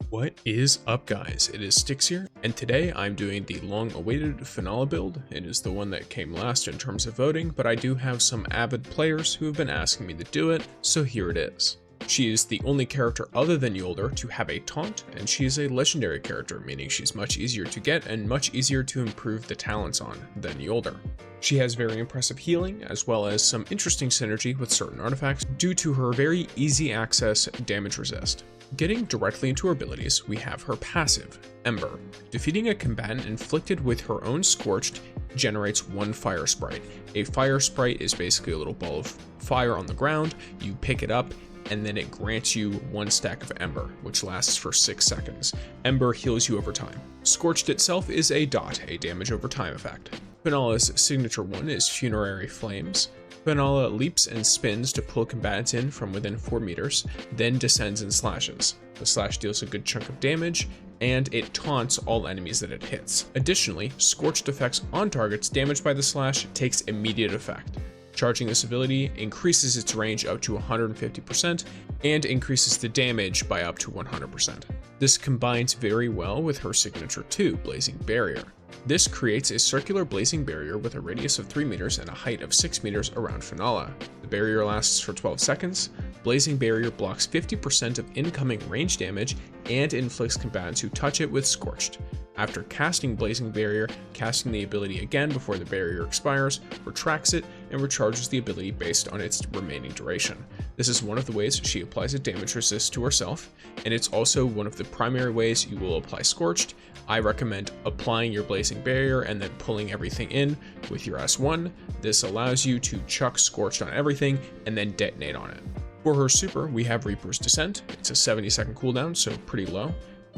What is up, guys? It is Styx here, and today I'm doing the long-awaited Finnala build. It is the one that came last in terms of voting, but I do have some avid players who have been asking me to do it, so here it is. She is the only character other than Jolder to have a taunt, and she is a legendary character, meaning she's much easier to get and much easier to improve the talents on than Jolder. She has very impressive healing, as well as some interesting synergy with certain artifacts due to her very easy access damage resist. Getting directly into her abilities, we have her passive, Ember. Defeating a combatant inflicted with her own Scorched generates one fire sprite. A fire sprite is basically a little ball of fire on the ground. You pick it up, and then it grants you one stack of Ember, which lasts for 6 seconds. Ember heals you over time. Scorched itself is a dot, a damage over time effect. Finnala's signature one is Funerary Flames. Finnala leaps and spins to pull combatants in from within 4 meters, then descends and slashes. The slash deals a good chunk of damage, and it taunts all enemies that it hits. Additionally, Scorched effects on targets damaged by the slash takes immediate effect. Charging this ability increases its range up to 150% and increases the damage by up to 100%. This combines very well with her signature 2, Blazing Barrier. This creates a circular blazing barrier with a radius of 3 meters and a height of 6 meters around Finnala. The barrier lasts for 12 seconds. Blazing Barrier blocks 50% of incoming range damage and inflicts combatants who touch it with Scorched. After casting Blazing Barrier, casting the ability again before the barrier expires, retracts it, and recharges the ability based on its remaining duration. This is one of the ways she applies a damage resist to herself, and it's also one of the primary ways you will apply Scorched. I recommend applying your Blazing Barrier and then pulling everything in with your S1. This allows you to chuck Scorched on everything and then detonate on it. For her super, we have Reaper's Descent. It's a 70-second cooldown, so pretty low.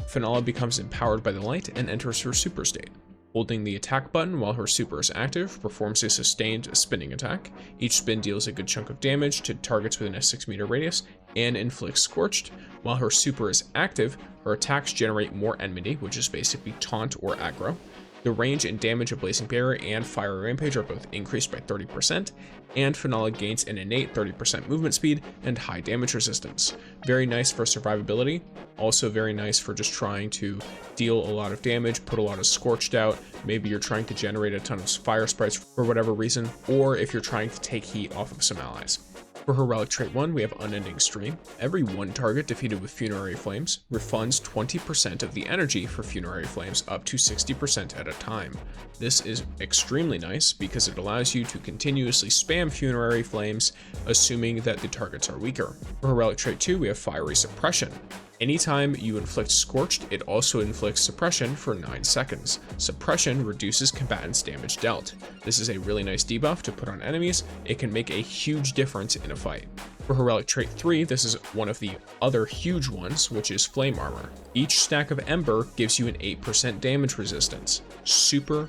Finnala becomes empowered by the light and enters her super state. Holding the attack button while her super is active performs a sustained spinning attack. Each spin deals a good chunk of damage to targets within a 6-meter radius and inflicts Scorched. While her super is active, her attacks generate more enmity, which is basically taunt or aggro. The range and damage of Blazing Barrier and Fire Rampage are both increased by 30%, and Finnala gains an innate 30% movement speed and high damage resistance. Very nice for survivability, also very nice for just trying to deal a lot of damage, put a lot of Scorched out. Maybe you're trying to generate a ton of fire sprites for whatever reason, or if you're trying to take heat off of some allies. For her Relic trait 1, we have Unending Stream. Every one target defeated with Funerary Flames refunds 20% of the energy for Funerary Flames up to 60% at a time. This is extremely nice because it allows you to continuously spam Funerary Flames, assuming that the targets are weaker. For her Relic trait 2, we have Fiery Suppression. Anytime you inflict Scorched, it also inflicts Suppression for 9 seconds. Suppression reduces combatants' damage dealt. This is a really nice debuff to put on enemies. It can make a huge difference in a fight. For her Relic trait 3, this is one of the other huge ones, which is Flame Armor. Each stack of Ember gives you an 8% damage resistance. Super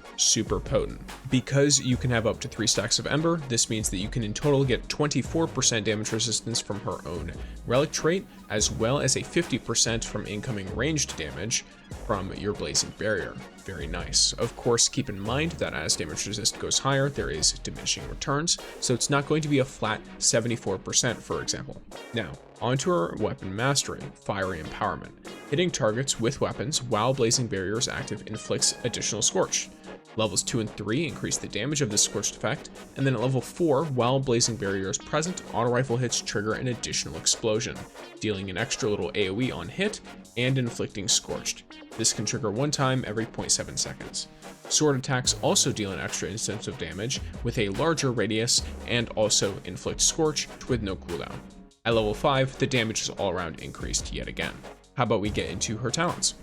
potent. Because you can have up to 3 stacks of Ember, this means that you can in total get 24% damage resistance from her own Relic trait, as well as a 50% from incoming ranged damage from your Blazing Barrier. Very nice. Of course, keep in mind that as damage resist goes higher, there is diminishing returns, so it's not going to be a flat 74%, for example. Now, onto our weapon mastery, Fiery Empowerment. Hitting targets with weapons while Blazing Barrier is active inflicts additional Scorch. Levels 2 and 3 increase the damage of this Scorched effect, and then at level 4, while Blazing Barrier is present, auto rifle hits trigger an additional explosion, dealing an extra little AoE on hit and inflicting Scorched. This can trigger one time every 0.7 seconds. Sword attacks also deal an extra instance of damage with a larger radius and also inflict Scorch with no cooldown. At level 5, the damage is all around increased yet again. How about we get into her talents?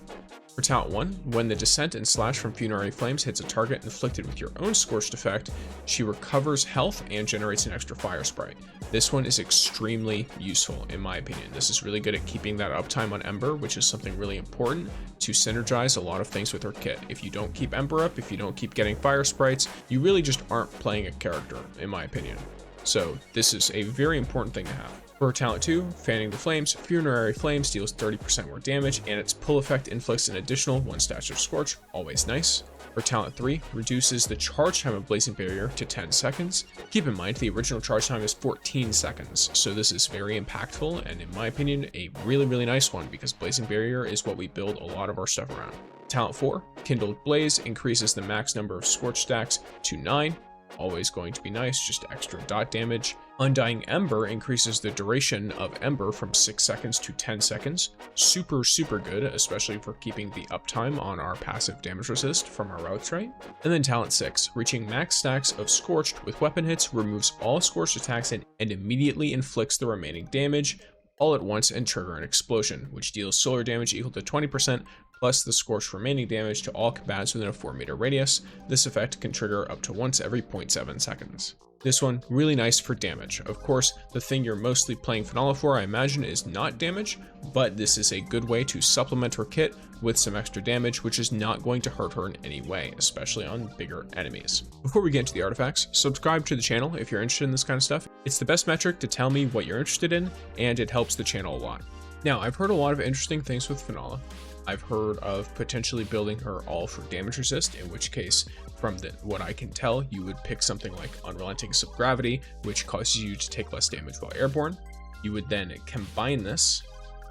For talent 1, when the Descent and Slash from Funerary Flames hits a target inflicted with your own Scorched effect, she recovers health and generates an extra fire sprite. This one is extremely useful in my opinion. This is really good at keeping that uptime on Ember, which is something really important to synergize a lot of things with her kit. If you don't keep Ember up, if you don't keep getting fire sprites, you really just aren't playing a character, in my opinion. So this is a very important thing to have. For talent 2, Fanning the Flames, Funerary Flames deals 30% more damage, and its pull effect inflicts an additional 1 stash of Scorch, always nice. For talent 3, reduces the charge time of Blazing Barrier to 10 seconds. Keep in mind, the original charge time is 14 seconds, so this is very impactful, and in my opinion, a really nice one, because Blazing Barrier is what we build a lot of our stuff around. Talent 4, Kindled Blaze, increases the max number of Scorch stacks to 9, always going to be nice, just extra dot damage. Undying Ember increases the duration of Ember from 6 seconds to 10 seconds. Super good, especially for keeping the uptime on our passive damage resist from our route trait. And then talent 6, reaching max stacks of Scorched with weapon hits, removes all Scorched attacks and immediately inflicts the remaining damage all at once and trigger an explosion, which deals solar damage equal to 20% plus the Scorched remaining damage to all combatants within a 4-meter radius. This effect can trigger up to once every 0.7 seconds. This one, really nice for damage. Of course, the thing you're mostly playing Finnala for, I imagine, is not damage, but this is a good way to supplement her kit with some extra damage, which is not going to hurt her in any way, especially on bigger enemies. Before we get into the artifacts, subscribe to the channel if you're interested in this kind of stuff. It's the best metric to tell me what you're interested in, and it helps the channel a lot. Now, I've heard a lot of interesting things with Finnala. I've heard of potentially building her all for damage resist, in which case, from what I can tell, you would pick something like Unrelenting Subgravity, which causes you to take less damage while airborne. You would then combine this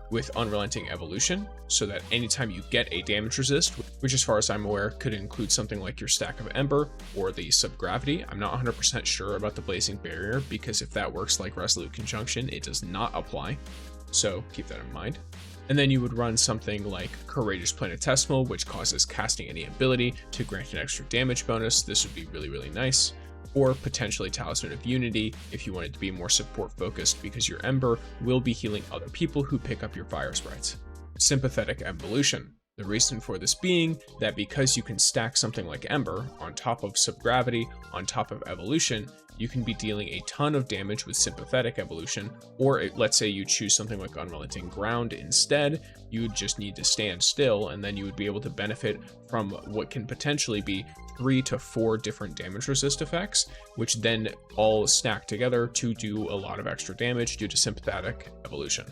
with Unrelenting Evolution, so that anytime you get a damage resist, which as far as I'm aware could include something like your stack of Ember or the Subgravity. I'm not 100% sure about the Blazing Barrier, because if that works like Resolute Conjunction, it does not apply, so keep that in mind. And then you would run something like Courageous Planetesimal, which causes casting any ability to grant an extra damage bonus. This would be really nice. Or potentially Talisman of Unity if you wanted to be more support focused, because your Ember will be healing other people who pick up your fire sprites. Sympathetic Evolution. The reason for this being that because you can stack something like Ember on top of Subgravity, on top of Evolution, you can be dealing a ton of damage with Sympathetic Evolution, or let's say you choose something like Unrelenting Ground instead, you would just need to stand still, and then you would be able to benefit from what can potentially be 3 to 4 different damage resist effects, which then all stack together to do a lot of extra damage due to Sympathetic Evolution.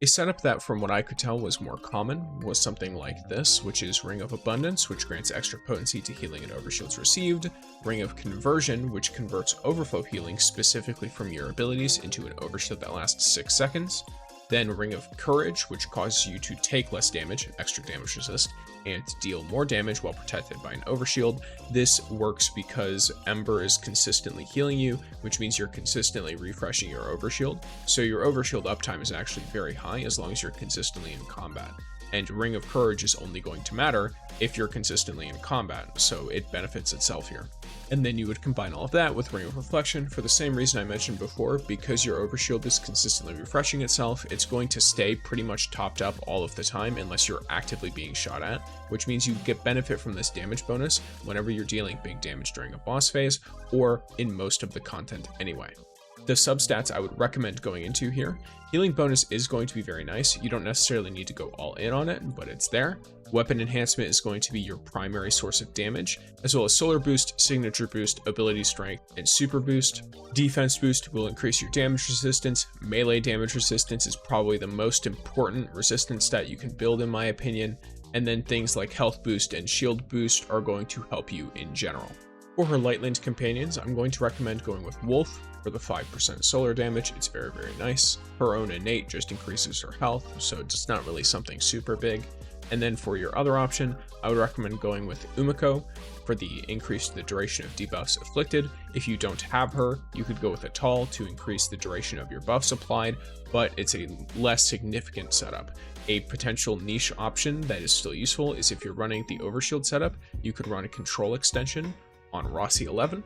A setup that, from what I could tell, was more common was something like this, which is Ring of Abundance, which grants extra potency to healing and overshields received, Ring of Conversion, which converts overflow healing specifically from your abilities into an overshield that lasts 6 seconds, then Ring of Courage, which causes you to take less damage, extra damage resist, and deal more damage while protected by an overshield. This works because Ember is consistently healing you, which means you're consistently refreshing your overshield, so your overshield uptime is actually very high as long as you're consistently in combat. And Ring of Courage is only going to matter if you're consistently in combat, so it benefits itself here. And then you would combine all of that with Ring of Reflection for the same reason I mentioned before. Because your overshield is consistently refreshing itself, it's going to stay pretty much topped up all of the time unless you're actively being shot at, which means you get benefit from this damage bonus whenever you're dealing big damage during a boss phase, or in most of the content anyway. The substats I would recommend going into here. Healing bonus is going to be very nice. You don't necessarily need to go all in on it, but it's there. Weapon enhancement is going to be your primary source of damage, as well as solar boost, signature boost, ability strength, and super boost. Defense boost will increase your damage resistance. Melee damage resistance is probably the most important resistance stat you can build in my opinion. And then things like health boost and shield boost are going to help you in general. For her Lightland companions, I'm going to recommend going with Wolf for the 5% solar damage. It's very nice. Her own innate just increases her health, so it's not really something super big. And then for your other option, I would recommend going with Umeko for the increase the duration of debuffs afflicted. If you don't have her, you could go with Atal to increase the duration of your buffs applied, but it's a less significant setup. A potential niche option that is still useful is if you're running the overshield setup, you could run a control extension on Rossi 11.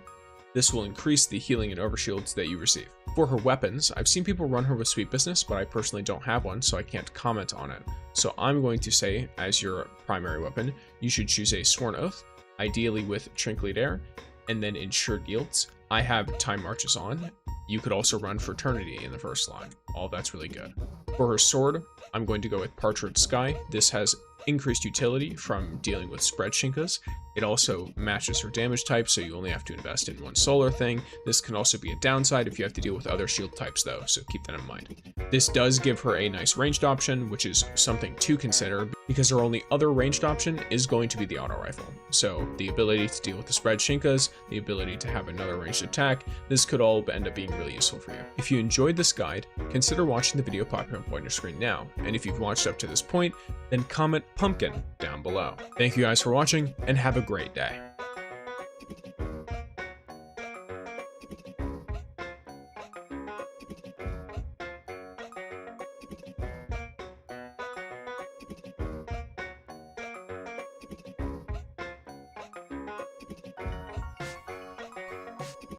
This will increase the healing and overshields that you receive. For her weapons, I've seen people run her with Sweet Business, but I personally don't have one, so I can't comment on it. So I'm going to say, as your primary weapon, you should choose a Sworn Oath, ideally with Trinket Air, and then Ensured Yields. I have Time Marches on. You could also run Fraternity in the first line. All that's really good. For her sword, I'm going to go with Partridge Sky. This has increased utility from dealing with spread Shinkas, It also matches her damage type, so you only have to invest in one solar thing. This can also be a downside if you have to deal with other shield types though, so keep that in mind. This does give her a nice ranged option, which is something to consider because her only other ranged option is going to be the auto rifle. So the ability to deal with the spread Shinkas, the ability to have another ranged attack, this could all end up being really useful for you. If you enjoyed this guide, consider watching the video popping up on your screen now. And if you've watched up to this point, then comment pumpkin down below. Thank you guys for watching and have a great day.